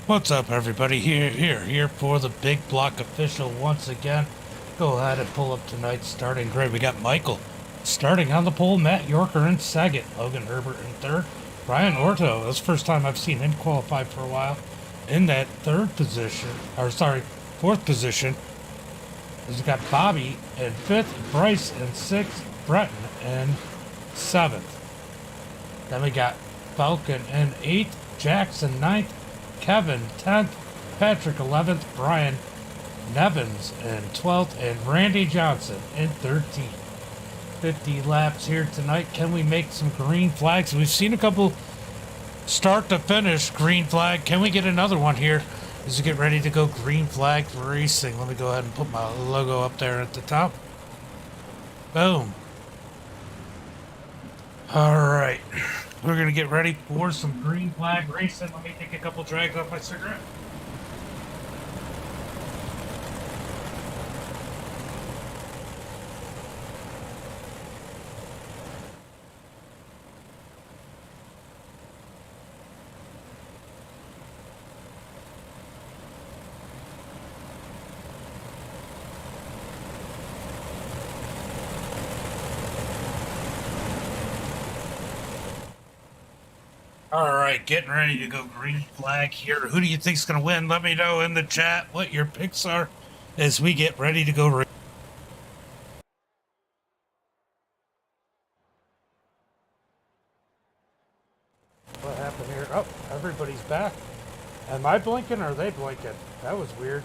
What's up, everybody? Here for the Big Block official once again. Go ahead and pull up tonight's starting grid. We got Michael starting on the pole, Matt Yorker in second, Logan Herbert in third, Brian Orto. That's the first time I've seen him qualify for a while. In that fourth position, is got Bobby in fifth, Bryce in sixth, Breton in seventh. Then we got Falcon in eighth, Jackson ninth, Kevin 10th, Patrick 11th, Brian Nevins in 12th, and Randy Johnson in 13th. 50 laps here tonight. Can we make some green flags? We've seen a couple start to finish green flag. Can we get another one here as we get ready to go green flag racing? Let me go ahead and put my logo up there at the top. Boom. All right. We're going to get ready for some green flag racing. Let me take a couple drags off my cigarette. All right, getting ready to go green flag here. Who do you think's going to win? Let me know in the chat what your picks are as we get ready to go. What happened here? Oh, everybody's back. Am I blinking or are they blinking? That was weird.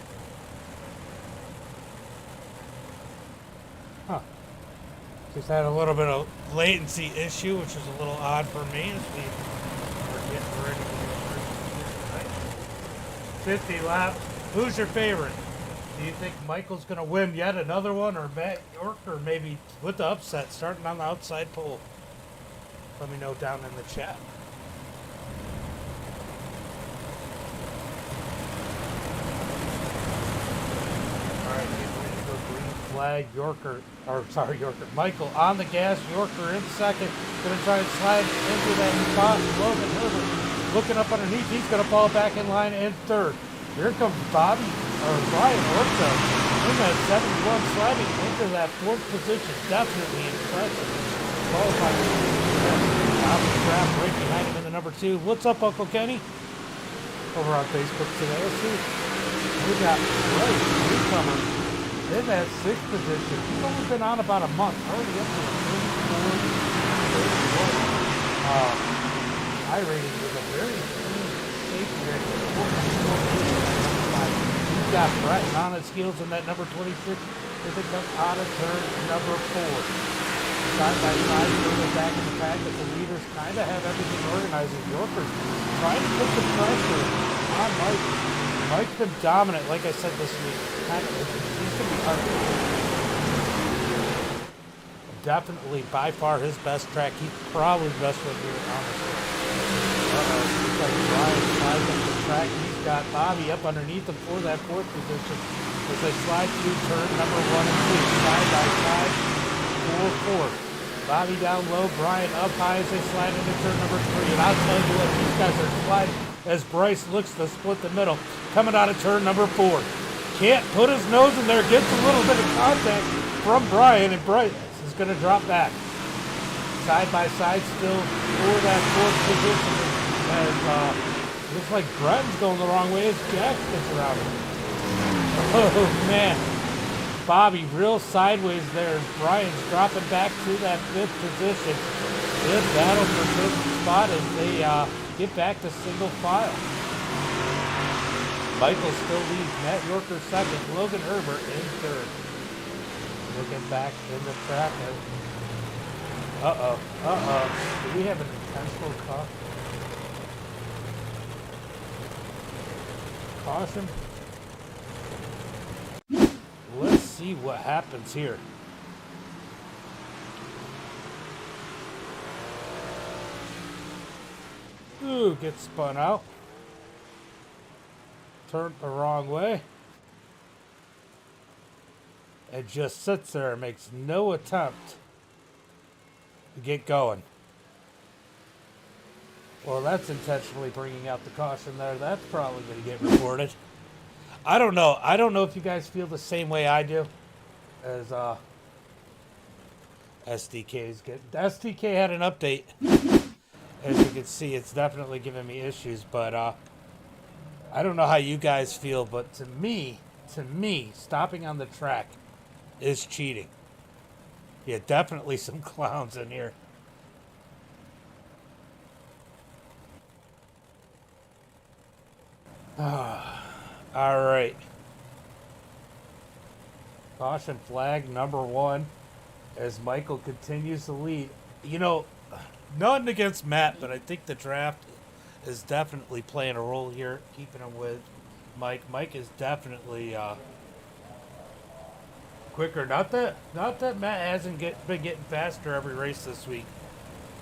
Huh. Just had a little bit of latency issue, which is a little odd for me as we are getting ready to go tonight. 50 laps. Who's your favorite? Do you think Michael's going to win yet another one, or Matt York, or maybe with the upset starting on the outside pole? Let me know down in the chat. All right, getting ready to go green flag. Yorker. Michael on the gas. Yorker in second. Going to try and slide into that spot. Logan Herbert looking up underneath. He's going to fall back in line in third. Here comes Brian Orto in that 71, sliding into that fourth position. Definitely impressive. Qualified off the draft right behind him in the number 2. What's up, Uncle Kenny? Over on Facebook today. Let's see. We got Bryce, newcomer, in that 6th position. He's only been on about a month. Already up to a 34. I rated with a very clean safety rating. He's got Breton on his heels in that number 26 as it comes out of turn number 4. Side by side, further back in the pack, but the leaders kind of have everything organized. And Yorker's trying to put the pressure on Mike. Mike's been dominant, like I said this week. He's going to be hard. Definitely, by far, his best track. He's probably the best one here on the track. Looks like Brian slides up the track. He's got Bobby up underneath him for that 4th position as they slide through turn number 1 and 2, side by side, 4-4. Bobby down low, Brian up high as they slide into turn number 3. And I'll tell you what, these guys are sliding as Bryce looks to split the middle, coming out of turn number 4. Can't put his nose in there, gets a little bit of contact from Brian, and Bryce is going to drop back. Side by side still for that 4th position. As looks like Breton's going the wrong way as Jack gets around him. Oh, man. Bobby real sideways there. Brian's dropping back to that 5th position. Good battle for 5th spot as they get back to single file. Michael still leads. Matt Yorker 2nd. Logan Herbert in 3rd. Looking back in the track. Do we have an intentional caution? Let's see what happens here. Ooh, gets spun out. Turned the wrong way. It just sits there and makes no attempt to get going. Well, that's intentionally bringing out the caution there. That's probably going to get reported. I don't know. I don't know if you guys feel the same way I do as SDK's get. SDK had an update. As you can see, it's definitely giving me issues, but I don't know how you guys feel, but to me, stopping on the track is cheating. Yeah, definitely some clowns in here. All right. Caution flag number 1 as Michael continues to lead. You know, nothing against Matt, but I think the draft is definitely playing a role here, keeping him with Mike. Mike is definitely quicker. Not that Matt hasn't been getting faster every race this week.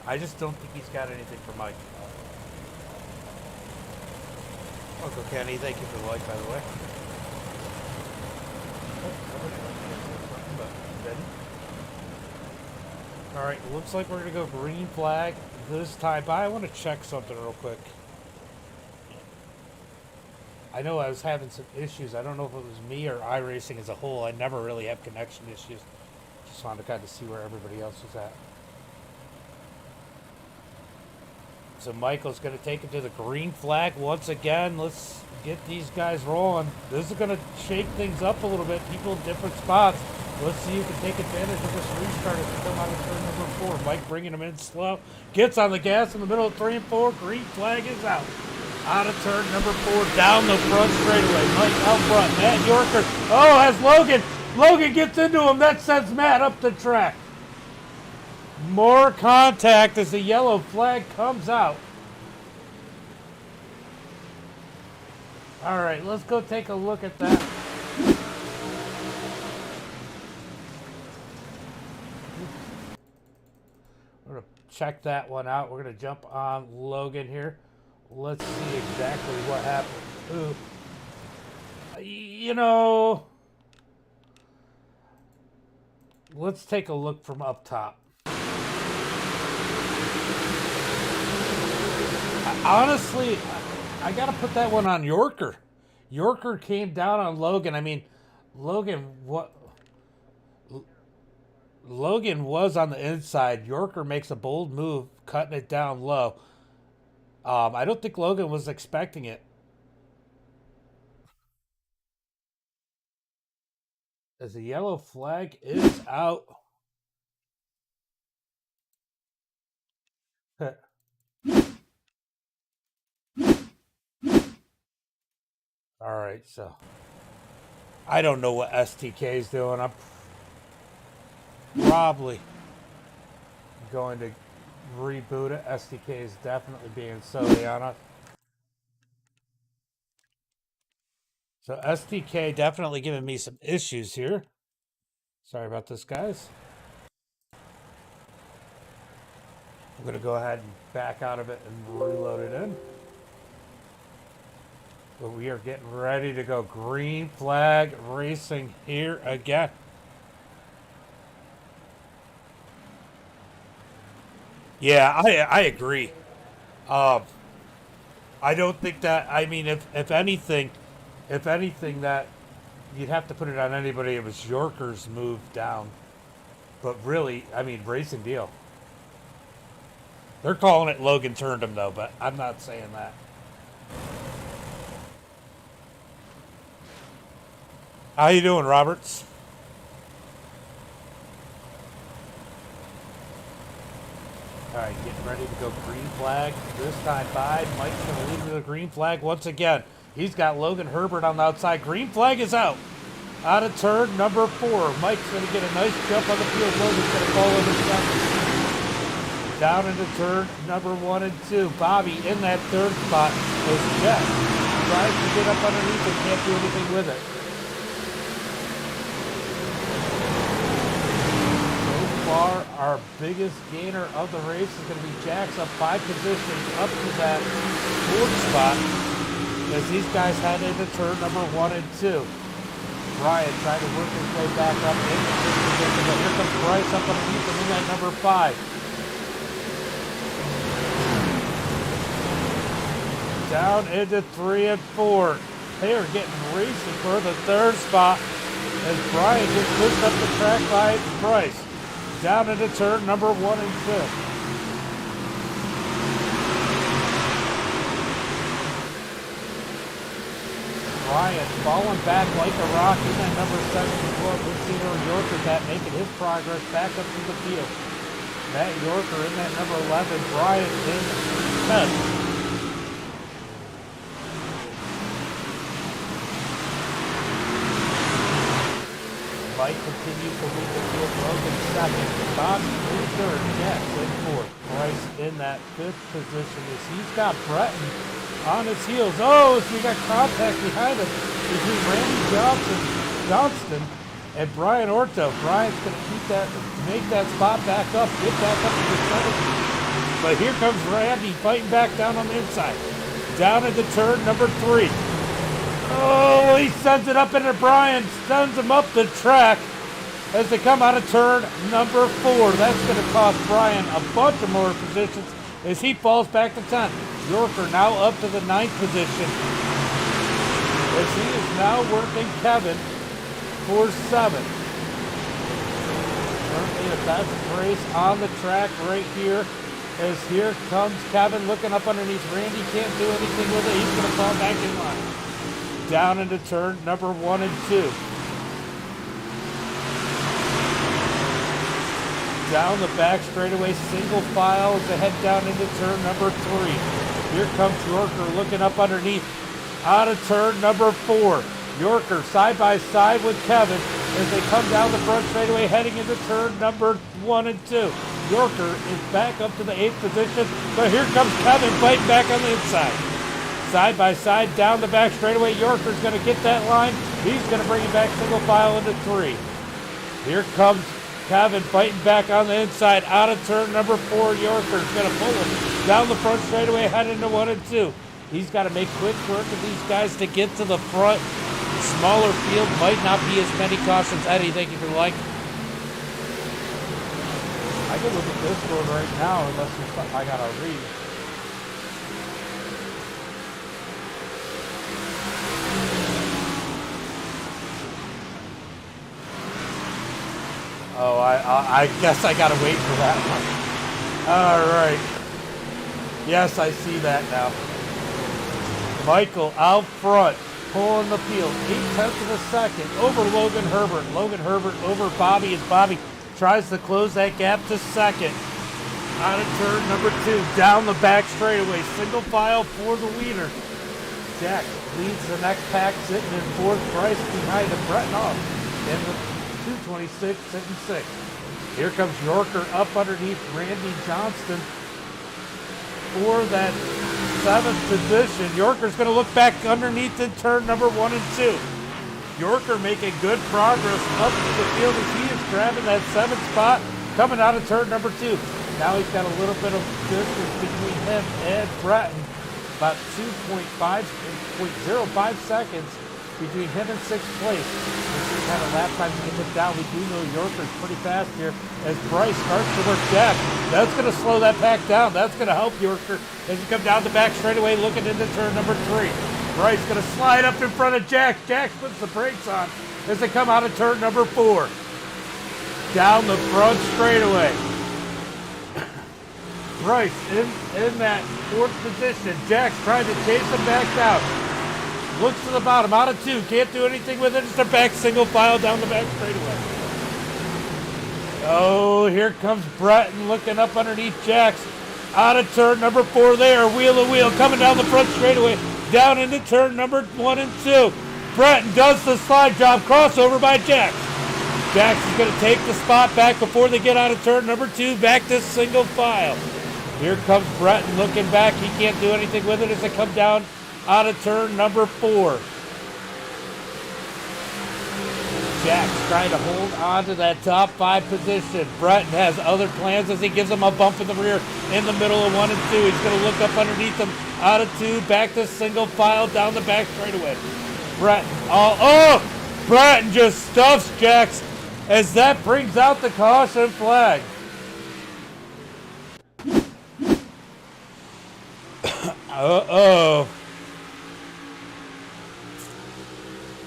I just don't think he's got anything for Mike. Uncle Kenny, thank you for the like, by the way. All right, looks like we're gonna go green flag this time. But I want to check something real quick. I know I was having some issues. I don't know if it was me or iRacing as a whole. I never really have connection issues. Just wanted to kind of see where everybody else was at. So Michael's going to take it to the green flag once again. Let's get these guys rolling. This is going to shake things up a little bit. People in different spots. Let's see who can take advantage of this restart as we come out of turn number 4. Mike bringing him in slow. Gets on the gas in the middle of 3 and 4. Green flag is out. Out of turn number 4. Down the front straightaway. Mike out front. Matt Yorker. Oh, has Logan. Logan gets into him. That sends Matt up the track. More contact as the yellow flag comes out. All right, let's go take a look at that. We're going to check that one out. We're going to jump on Logan here. Let's see exactly what happened. Ooh. You know, let's take a look from up top. Honestly, I got to put that one on Yorker. Yorker came down on Logan. I mean, Logan was on the inside. Yorker makes a bold move, cutting it down low. I don't think Logan was expecting it. As the yellow flag is out. All right, so I don't know what STK is doing. I'm probably going to reboot it. STK is definitely being silly on us. So STK definitely giving me some issues here. Sorry about this, guys. I'm going to go ahead and back out of it and reload it in. But we are getting ready to go green flag racing here again. Yeah, I agree. I don't think that. I mean, if anything, that you'd have to put it on anybody. It was Yorker's move down, but really, I mean, racing deal. They're calling it Logan turned him though, but I'm not saying that. How you doing, Roberts? All right, getting ready to go green flag. This time by Mike's going to lead to the green flag once again. He's got Logan Herbert on the outside. Green flag is out. Out of turn number 4. Mike's going to get a nice jump on the field. Logan's going to fall over second. Down into turn number 1 and 2. Bobby in that third spot is Jeff. Tries to get up underneath and can't do anything with it. Our biggest gainer of the race is going to be Jack's up 5 positions up to that 4th spot as these guys head into turn number 1 and 2. Brian trying to work his way back up in the position, but here comes Bryce up underneath him in that number 5. down into 3 and 4. They are getting racing for the third spot as Brian just pushed up the track by Bryce. Down into turn number 1 and 2. Brian falling back like a rock in that number 7 club. We've seen Yorker that making his progress back up to the field. Matt Yorker in that number 11. Brian in 10th. Mike continues to lead the field. Logan second. Bobby in third. Yes, in fourth. Bryce in that 5th position as he's got Breton on his heels. Oh, so we got contact behind him between Randy Johnston and Brian Orto. Brian's going to keep that, make that spot back up, get back up to the 7th. But here comes Randy fighting back down on the inside. Down into turn number 3. Oh, he sends it up into Brian, sends him up the track as they come out of turn number 4. That's going to cost Brian a bunch of more positions as he falls back to 10th. Yorker now up to the 9th position as he is now working Kevin for 7th. Currently a best race on the track right here as here comes Kevin looking up underneath. Randy can't do anything with it. He's going to fall back in line. Down into turn number 1 and 2. Down the back straightaway, single file as they head down into turn number 3. Here comes Yorker looking up underneath. Out of turn number 4. Yorker side by side with Kevin as they come down the front straightaway heading into turn number 1 and 2. Yorker is back up to the 8th position, but here comes Kevin fighting back on the inside. Side by side, down the back straightaway. Yorker's going to get that line. He's going to bring it back single file into 3. Here comes Kevin fighting back on the inside. Out of turn number 4, Yorker's going to pull him down the front straightaway, head into 1 and 2. He's got to make quick work of these guys to get to the front. Smaller field might not be as many cautions. Eddie, thank you for like. I can look at this one right now unless there's something I got to read. Oh, I guess I gotta wait for that one. All right. Yes, I see that now. Michael out front, pulling the field. 8/10 of a second over Logan Herbert. Logan Herbert over Bobby as Bobby tries to close that gap to second. Out of turn number 2, down the back straightaway. Single file for the leader. Jack leads the next pack, sitting in 4th. Bryce behind him. Breton off. And the 226, sitting 6th. Here comes Yorker up underneath Randy Johnston for that 7th position. Yorker's going to look back underneath in turn number 1 and 2. Yorker making good progress up to the field as he is grabbing that 7th spot coming out of turn number 2. Now he's got a little bit of distance between him and Breton, about 2.05 seconds between him and 6th place. This is kind of lap time to get him down. We do know Yorker's pretty fast here as Bryce starts to work Jack. That's going to slow that pack down. That's going to help Yorker as he comes down the back straightaway looking into turn number 3. Bryce going to slide up in front of Jack. Jack puts the brakes on as they come out of turn number 4. Down the front straightaway. Bryce in that 4th position. Jack's trying to chase him back down. Looks to the bottom, out of 2, can't do anything with it. It's a back single file down the back straightaway. Oh, here comes Breton looking up underneath Jack's. Out of turn number 4 there, wheel to wheel, coming down the front straightaway, down into turn number 1 and 2. Breton does the slide job, crossover by Jax. Jax is going to take the spot back before they get out of turn number 2, back to single file. Here comes Breton looking back, he can't do anything with it as they come down out of turn number 4. Jack's trying to hold on to that top 5 position. Breton has other plans as he gives him a bump in the rear in the middle of 1 and 2. He's going to look up underneath him. Out of 2, back to single file down the back straightaway. Breton, Breton just stuffs Jax as that brings out the caution flag. Uh-oh.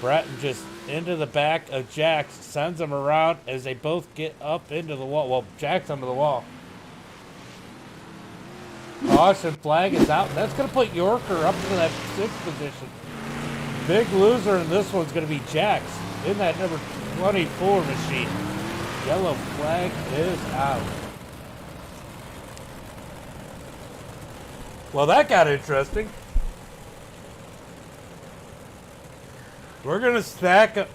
Bratton just into the back of Jax, sends him around as they both get up into the wall. Well, Jax under the wall. Caution flag is out. That's going to put Yorker up to that 6th position. Big loser in this one's going to be Jax in that number 24 machine. Yellow flag is out. Well, that got interesting. We're going to stack up.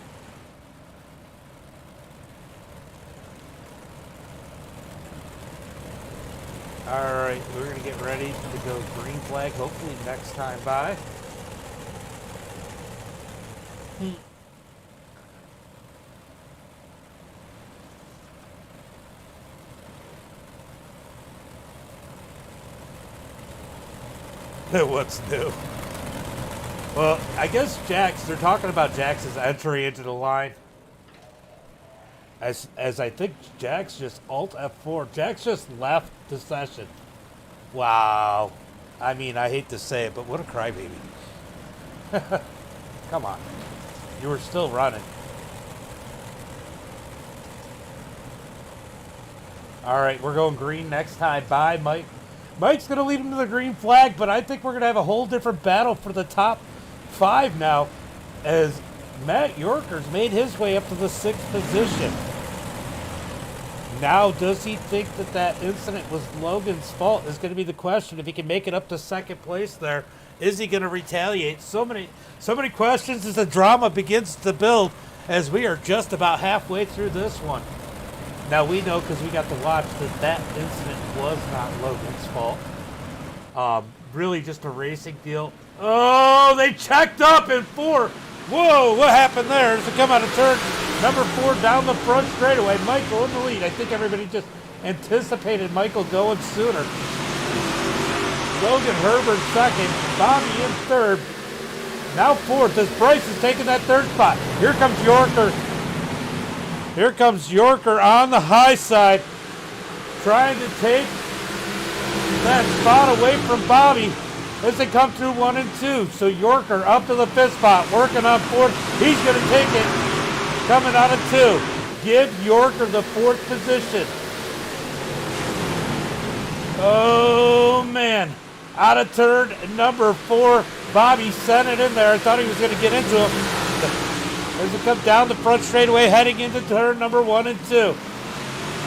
Alright, we're going to get ready to go green flag, hopefully next time by. What's new? Well, I guess Jax, they're talking about Jax's entry into the line. As I think Jax just Alt F4. Jax just left the session. Wow. I mean, I hate to say it, but what a crybaby. Come on. You were still running. All right, we're going green next time. Bye, Mike. Mike's going to lead him to the green flag, but I think we're going to have a whole different battle for the top 5 now, as Matt Yorker's made his way up to the 6th position. Now, does he think that that incident was Logan's fault is going to be the question. If he can make it up to 2nd place there, is he going to retaliate? So many questions as the drama begins to build, as we are just about halfway through this one. Now, we know, because we got to watch, that that incident was not Logan's fault. Really just a racing deal. Oh, they checked up in 4. Whoa, what happened there? As it come out of turn number 4 down the front straightaway. Michael in the lead. I think everybody just anticipated Michael going sooner. Logan Herbert 2nd. Bobby in 3rd. Now 4th as Bryce is taking that 3rd spot. Here comes Yorker. Here comes Yorker on the high side, trying to take that spot away from Bobby as they come through 1 and 2. So Yorker up to the 5th spot, working on 4th. He's going to take it, coming out of 2. Give Yorker the 4th position. Oh, man. Out of turn number 4. Bobby sent it in there. I thought he was going to get into him. As it comes down the front straightaway, heading into turn number 1 and 2.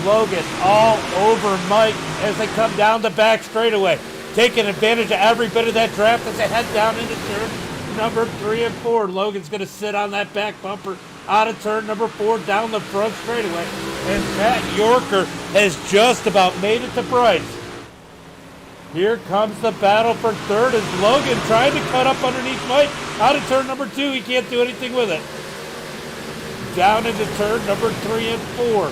Logan all over Mike as they come down the back straightaway, taking advantage of every bit of that draft as they head down into turn number 3 and 4. Logan's going to sit on that back bumper out of turn number 4 down the front straightaway. And Matt Yorker has just about made it to Bryce. Here comes the battle for 3rd as Logan trying to cut up underneath Mike. Out of turn number 2, he can't do anything with it. Down into turn number 3 and 4.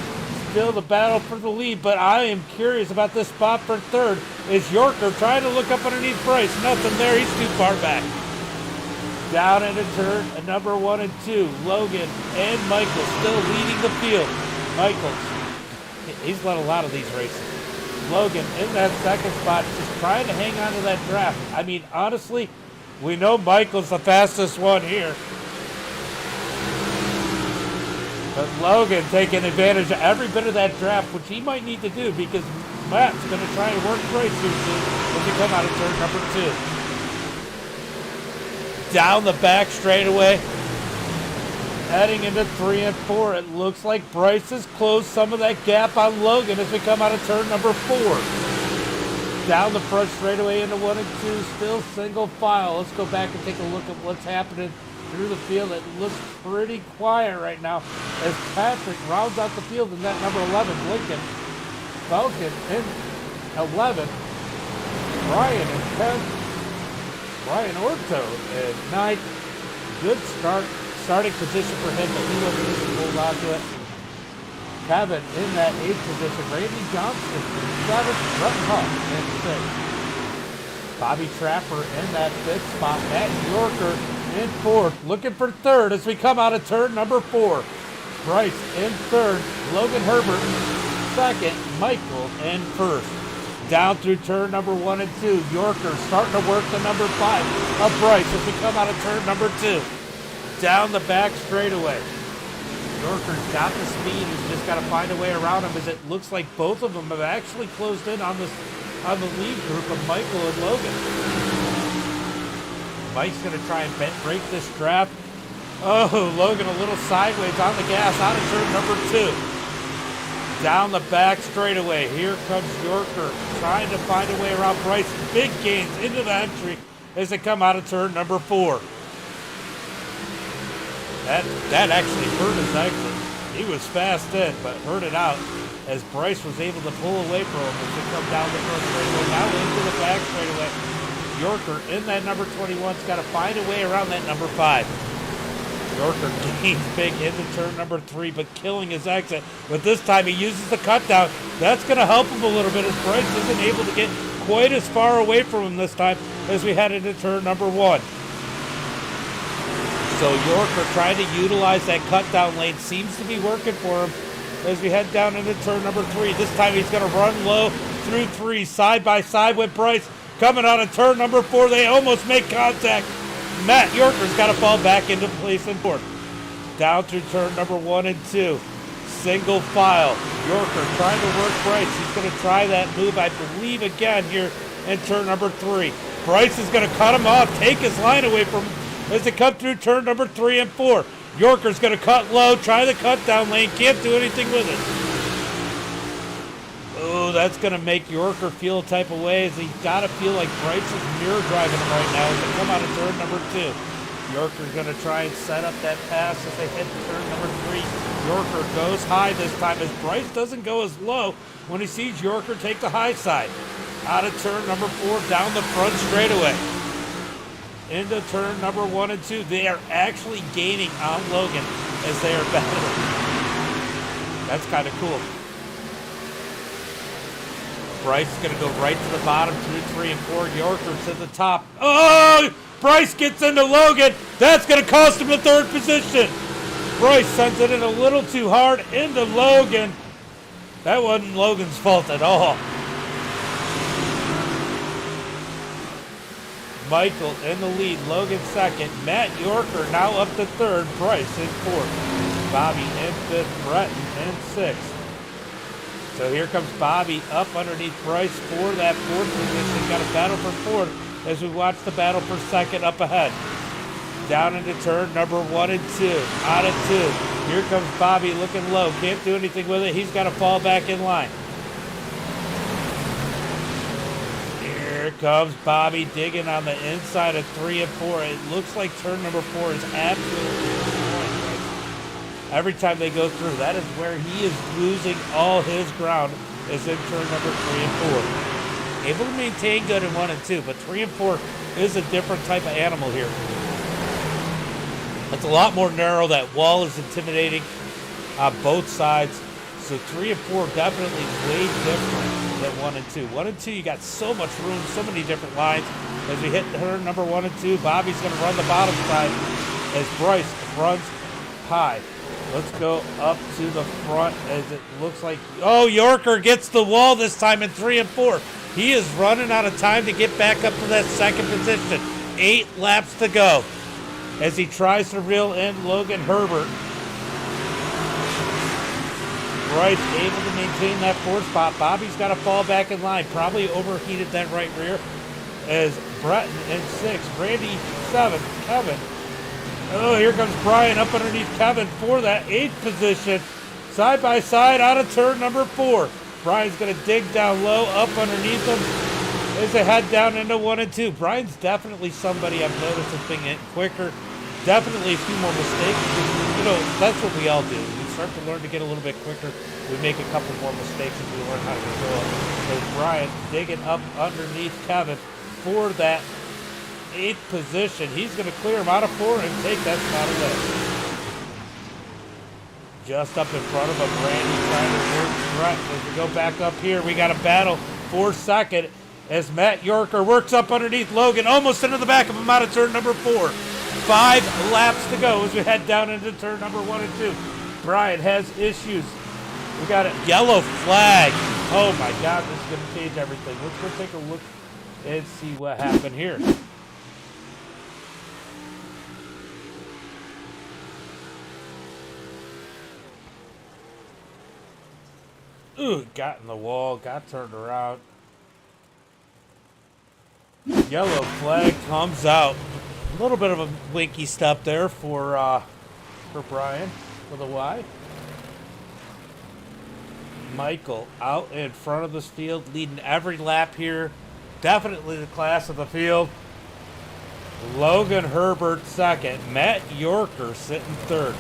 Still the battle for the lead, but I am curious about this spot for 3rd. Is Yorker trying to look up underneath Bryce? Nothing there. He's too far back. Down into turn number 1 and 2. Logan and Michael still leading the field. Michaels, he's led a lot of these races. Logan in that 2nd spot, just trying to hang on to that draft. I mean, honestly, we know Michael's the fastest one here. But Logan taking advantage of every bit of that draft, which he might need to do because Matt's going to try and work Bryce soon as he come out of turn number 2. Down the back straightaway, heading into 3 and 4. It looks like Bryce has closed some of that gap on Logan as we come out of turn number 4. Down the front straightaway into 1 and 2, still single file. Let's go back and take a look at what's happening through the field. It looks pretty quiet right now as Patrick rounds out the field in that number 11, Lincoln. Falcon in 11. Brian in 10th. Brian Orto in 9th. Good starting position for him, but he wasn't able to hold on to it. Kevin in that 8th position. Randy Johnston in 7th. Rutten Huff in 6th. Bobby Trapper in that 5th spot. Matt Yorker in 4th, looking for 3rd as we come out of turn number 4. Bryce in 3rd, Logan Herbert 2nd, Michael in 1st. Down through turn number 1 and 2, Yorker starting to work the number 5 of Bryce as we come out of turn number 2. down the back straightaway. Yorker's got the speed. He's just got to find a way around him, as it looks like both of them have actually closed in on the lead group of Michael and Logan. Mike's going to try and break this trap. Oh, Logan a little sideways on the gas out of turn number 2. Down the back straightaway. Here comes Yorker trying to find a way around Bryce. Big gains into the entry as they come out of turn number 4. That actually hurt his exit. He was fast in, but hurt it out as Bryce was able to pull away from him as they come down the front straightaway. Now into the back straightaway. Yorker in that number 21's got to find a way around that number 5. Yorker gains big into turn number 3, but killing his exit. But this time he uses the cut down. That's going to help him a little bit as Bryce isn't able to get quite as far away from him this time as we head into turn number 1. So Yorker trying to utilize that cut down lane seems to be working for him as we head down into turn number 3. This time he's going to run low through 3, side by side with Bryce. Coming out of turn number 4, they almost make contact. Matt Yorker's got to fall back into place in 4th. Down through turn number 1 and 2. Single file. Yorker trying to work Bryce. He's going to try that move, I believe, again here in turn number 3. Bryce is going to cut him off, take his line away from him as they come through turn number 3 and 4. Yorker's going to cut low, try the cut down lane, can't do anything with it. Oh, that's going to make Yorker feel a type of way as he's got to feel like Bryce is mirror driving him right now as they come out of turn number 2. Yorker's going to try and set up that pass as they hit turn number 3. Yorker goes high this time as Bryce doesn't go as low when he sees Yorker take the high side. Out of turn number 4, down the front straightaway. Into turn number 1 and 2. They are actually gaining on Logan as they are battling. That's kind of cool. Bryce is going to go right to the bottom through 3 and 4. Yorker to the top. Oh! Bryce gets into Logan. That's going to cost him the 3rd position. Bryce sends it in a little too hard into Logan. That wasn't Logan's fault at all. Michael in the lead. Logan 2nd. Matt Yorker now up to 3rd. Bryce in 4th. Bobby in 5th. Breton in 6th. So here comes Bobby up underneath Bryce for that 4th position. Got a battle for 4th as we watch the battle for 2nd up ahead. Down into turn number 1 and 2. Out of 2. Here comes Bobby looking low. Can't do anything with it. He's got to fall back in line. Here comes Bobby digging on the inside of 3 and 4. It looks like turn number 4 is absolutely destroying Bryce. Every time they go through, that is where he is losing all his ground, is in turn number 3 and 4. Able to maintain good in 1 and 2, but 3 and 4 is a different type of animal here. It's a lot more narrow. That wall is intimidating on both sides. So 3 and 4 definitely way different than 1 and 2. 1 and 2, you got so much room, so many different lines. As we hit turn number 1 and 2, Bobby's going to run the bottom side as Bryce runs high. Let's go up to the front as it looks like... Oh, Yorker gets the wall this time in 3 and 4. He is running out of time to get back up to that 2nd position. 8 laps to go as he tries to reel in Logan Herbert. Bryce able to maintain that 4th spot. Bobby's got to fall back in line. Probably overheated that right rear as Breton in 6th. Randy 7th. Kevin. Oh, here comes Brian up underneath Kevin for that 8th position. Side by side out of turn number 4. Brian's going to dig down low, up underneath him as they head down into 1 and 2. Brian's definitely somebody I've noticed has been getting quicker. Definitely a few more mistakes. You know, that's what we all do. We start to learn to get a little bit quicker. We make a couple more mistakes as we learn how to control it. There's Brian digging up underneath Kevin for that 8th position. He's going to clear him out of 4 and take that spot away. Just up in front of him, Randy trying to work Brett. As we go back up here, we got a battle for 2nd as Matt Yorker works up underneath Logan, almost into the back of him out of turn number 4. 5 laps to go as we head down into turn number 1 and 2. Brian has issues. We got a yellow flag. Oh my God, this is going to change everything. Let's go take a look and see what happened here. Ooh, got in the wall, got turned around. Yellow flag comes out. A little bit of a winky step there for Brian with a Y. Michael out in front of this field, leading every lap here. Definitely the class of the field. Logan Herbert second. Matt Yorker sitting third.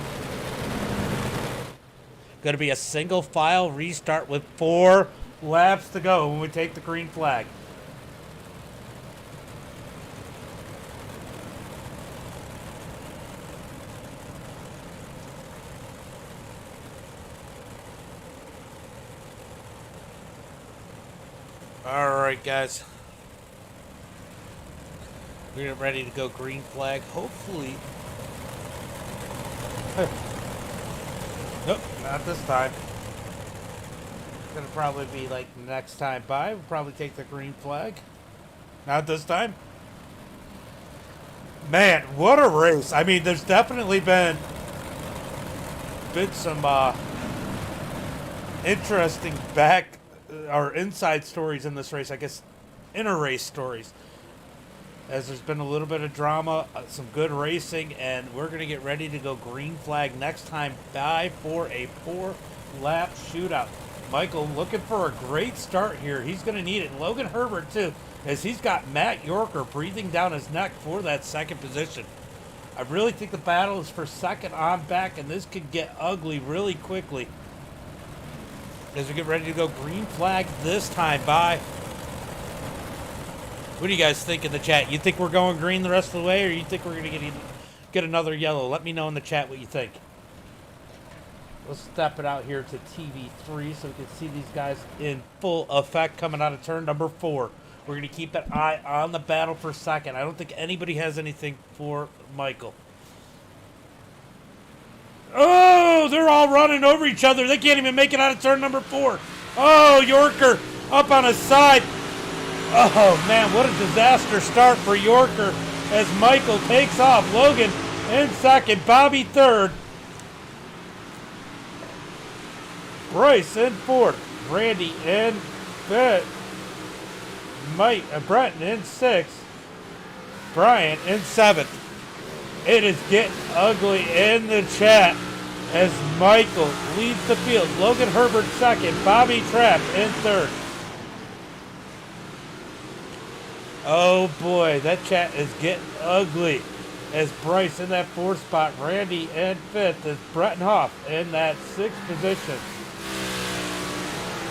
Going to be a single file restart with 4 laps to go when we take the green flag. All right, guys. We're getting ready to go green flag. Hopefully. Nope, not this time. It's gonna probably be like next time by. We'll probably take the green flag. Not this time. Man, what a race. I mean, there's definitely been some interesting back or inside stories in this race. I guess inner race stories. As there's been a little bit of drama, some good racing, and we're going to get ready to go green flag next time by for a 4-lap shootout. Michael looking for a great start here. He's going to need it. Logan Herbert, too, as he's got Matt Yorker breathing down his neck for that second position. I really think the battle is for second on back, and this could get ugly really quickly. As we get ready to go green flag this time by. What do you guys think in the chat? You think we're going green the rest of the way, or you think we're going to get another yellow? Let me know in the chat what you think. Let's step it out here to TV3 so we can see these guys in full effect coming out of turn number 4. We're going to keep an eye on the battle for second. I don't think anybody has anything for Michael. Oh, they're all running over each other. They can't even make it out of turn number 4. Oh, Yorker up on his side. Oh, man, what a disaster start for Yorker as Michael takes off. Logan in second, Bobby third. Bryce in fourth, Randy in fifth, Brenton in sixth, Brian in seventh. It is getting ugly in the chat as Michael leads the field. Logan Herbert second, Bobby Trapp in third. Oh boy, that chat is getting ugly as Bryce in that 4th spot, Randy in 5th, as Bretton Hoff in that 6th position.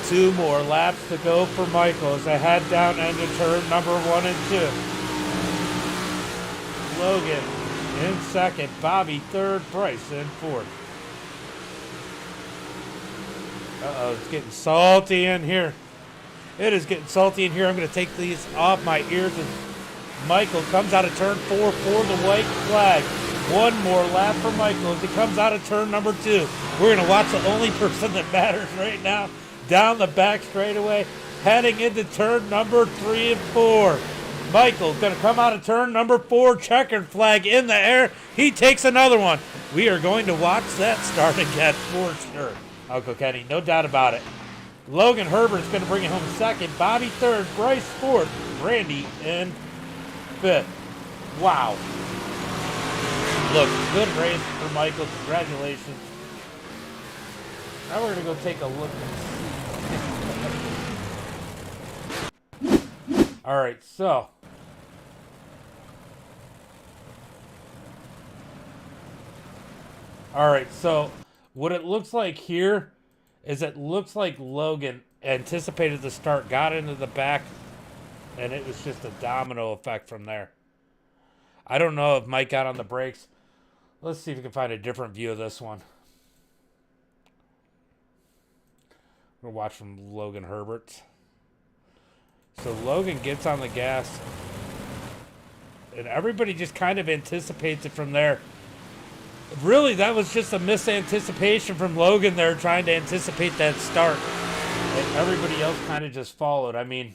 2 more laps to go for Michael as they head down into turn number 1 and 2. Logan in 2nd, Bobby 3rd, Bryce in 4th. Uh-oh, it's getting salty in here. It is getting salty in here. I'm going to take these off my ears as Michael comes out of turn 4 for the white flag. 1 more lap for Michael as he comes out of turn number 2. We're going to watch the only person that matters right now down the back straightaway, heading into turn number 3 and 4. Michael's going to come out of turn number 4, checkered flag in the air. He takes another one. We are going to watch that start again for sure. Uncle Kenny, no doubt about it. Logan Herbert's going to bring it home 2nd, Bobby 3rd, Bryce 4th, Randy in 5th. Wow. Look, good race for Michael. Congratulations. Now we're going to go take a look and see. All right, so. All right, so what it looks like here is it looks like Logan anticipated the start, got into the back, and it was just a domino effect from there. I don't know if Mike got on the brakes. Let's see if we can find a different view of this one. We'll watch from Logan Herbert. So Logan gets on the gas, and everybody just kind of anticipates it from there. Really, that was just a misanticipation from Logan there, trying to anticipate that start. And everybody else kind of just followed. I mean,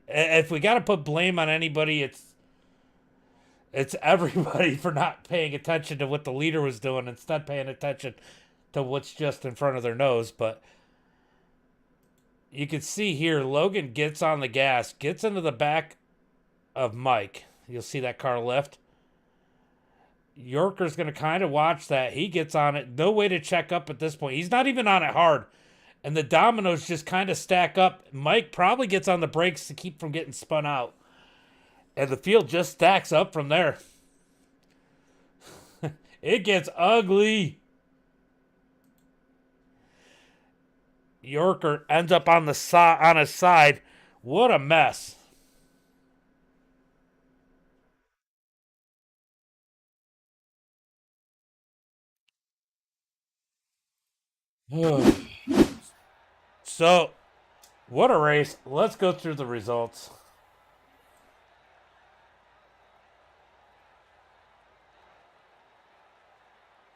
if we got to put blame on anybody, it's everybody for not paying attention to what the leader was doing, instead paying attention to what's just in front of their nose. But You can see here, Logan gets on the gas, gets into the back of Mike. You'll see that car lift. Yorker's going to kind of watch that. He gets on it. No way to check up at this point. He's not even on it hard. And the dominoes just kind of stack up. Mike probably gets on the brakes to keep from getting spun out. And the field just stacks up from there. It gets ugly. Yorker ends up on his side. What a mess. So, what a race. Let's go through the results.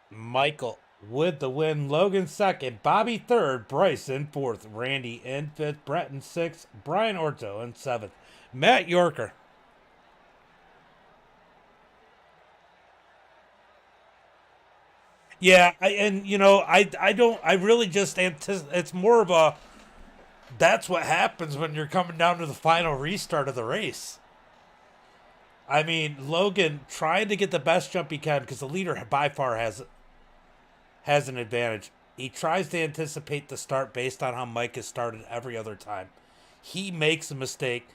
Michael with the win. Logan second. Bobby third. Bryce in fourth. Randy in fifth. Brett in sixth. Brian Orto in seventh. Matt Yorker. Yeah, I really just anticipate. It's more of a. That's what happens when you're coming down to the final restart of the race. I mean, Logan trying to get the best jump he can because the leader by far has an advantage. He tries to anticipate the start based on how Mike has started every other time. He makes a mistake,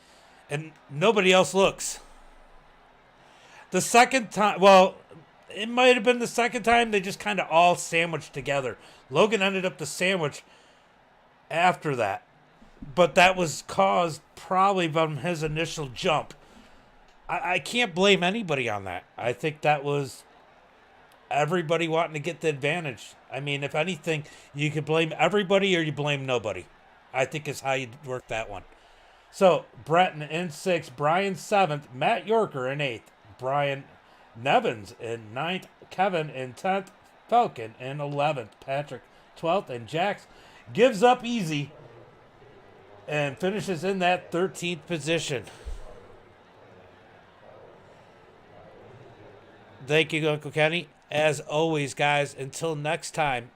and nobody else looks. The second time, well, it might have been the second time they just kind of all sandwiched together. Logan ended up the sandwich after that, but that was caused probably from his initial jump. I can't blame anybody on that. I think that was everybody wanting to get the advantage. I mean, if anything, you could blame everybody or you blame nobody. I think is how you work that one. So, Brett in sixth, Brian seventh, Matt Yorker in eighth, Brian Nevins in ninth, Kevin in 10th, Falcon in 11th, Patrick 12th, and Jax gives up easy and finishes in that 13th position. Thank you, Uncle Kenny. As always, guys, until next time,